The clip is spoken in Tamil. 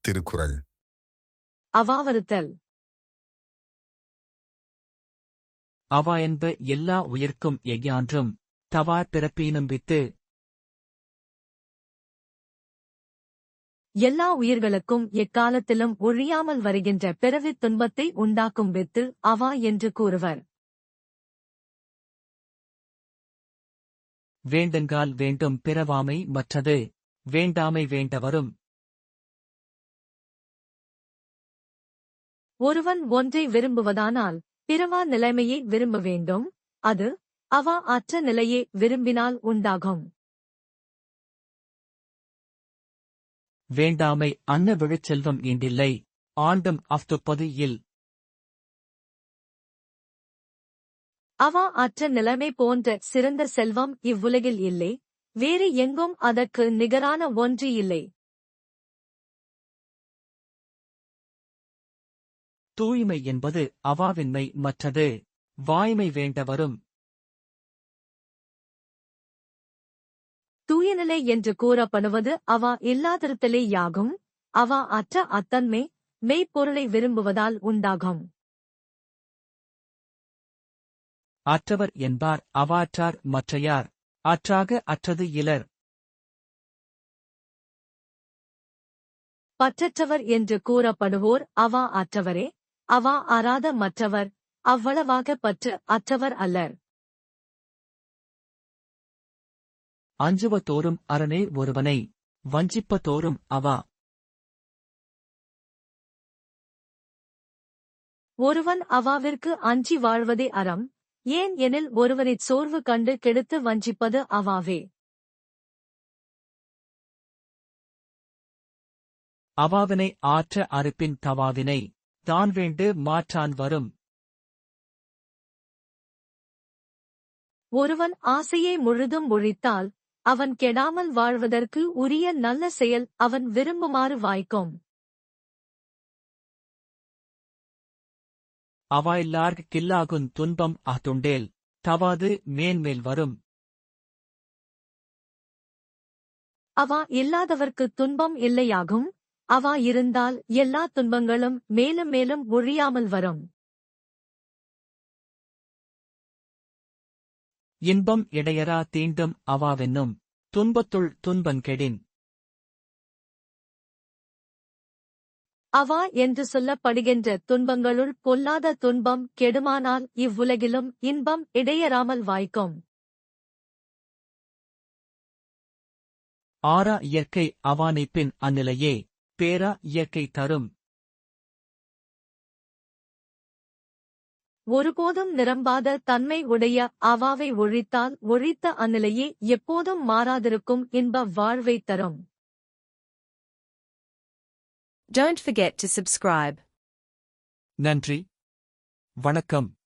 திருக்குறள். அவாவறுத்தல். அவா என்ப எல்லா உயிர்க்கும் எய்யான்றும் தவா பிறப்பீனும் வித்து. எல்லா உயிர்களுக்கும் எக்காலத்திலும் ஒழியாமல் வருகின்ற பிறவித் துன்பத்தை உண்டாக்கும் வித்து அவா என்று கூறுவர். வேண்டுங்கால் வேண்டும் பிறவாமை மற்றது வேண்டாமை வேண்டவரும். ஒருவன் ஒன்றை விரும்புவதானால் பிறவா நிலைமையை விரும்ப வேண்டும், அது அவா அற்ற நிலையை விரும்பினால் உண்டாகும். வேண்டாமை அன்ன விழுச்செல்வம் ஈண்டில்லை ஆண்டும் அஃதுப்பது இல். அவா அற்ற நிலைமை போன்ற சிறந்த செல்வம் இவ்வுலகில் இல்லை, வேறு எங்கும் அதற்கு நிகரான ஒன்று இல்லை. தூய்மை என்பது அவாவின்மை மற்றது வாய்மை வேண்டவரும். தூயநிலை என்று கூறப்படுவது அவா இல்லாதிருத்தலே யாகும், அவா அற்ற அத்தன்மை மெய்ப்பொருளை விரும்புவதால் உண்டாகும். அற்றவர் என்பார் அவாற்றார் மற்றையார் அற்றாக அற்றது இலர். பற்றற்றவர் என்று கூறப்படுவோர் அவா அற்றவரே, அவா அறாத மற்றவர் அவ்வளவாக பற்று அற்றவர் அல்லர். அஞ்சுவதோறும் அரணே ஒருவனை வஞ்சிப்பதோறும் அவா. ஒருவன் அவாவிற்கு அஞ்சி வாழ்வதே அறம், ஏன் எனில் ஒருவனைச் சோர்வு கண்டு கெடுத்து வஞ்சிப்பது அவாவே. அவாவினை ஆற்ற அறுப்பின் தவாவினை தான் வேண்டு மாற்றான் வரும். ஒருவன் ஆசையை முழுதும் ஒழித்தால் அவன் கெடாமல் வாழ்வதற்கு உரிய நல்ல செயல் அவன் விரும்புமாறு வாய்க்கும். அவாயில்லார்க் கில்லாகுந் துன்பம் அத்துண்டேல் தவாது மேன்மேல் வரும். அவா இல்லாதவர்க்குத் துன்பம் இல்லையாகும், அவா இருந்தால் எல்லா துன்பங்களும் மேலும் மேலும் ஒழியாமல் வரும். இன்பம் இடையரா தீண்டும் அவாவென்னும் துன்பத்துள் துன்பங்கெடின். அவா என்று சொல்லப்படுகின்ற துன்பங்களுள் பொல்லாத துன்பம் கெடுமானால் இவ்வுலகிலும் இன்பம் இடையறாமல் வாய்க்கும். ஆறா இயற்கை அவானைப்பின் அந்நிலையே பேரா இயற்கை தரும். ஒருபோதும் நிரம்பாத தன்மை உடைய அவாவை ஒழித்தால் ஒழித்த அந்நிலையே எப்போதும் மாறாதிருக்கும் இன்ப வாழ்வைத் தரும். Don't forget to subscribe. நன்றி, வணக்கம்.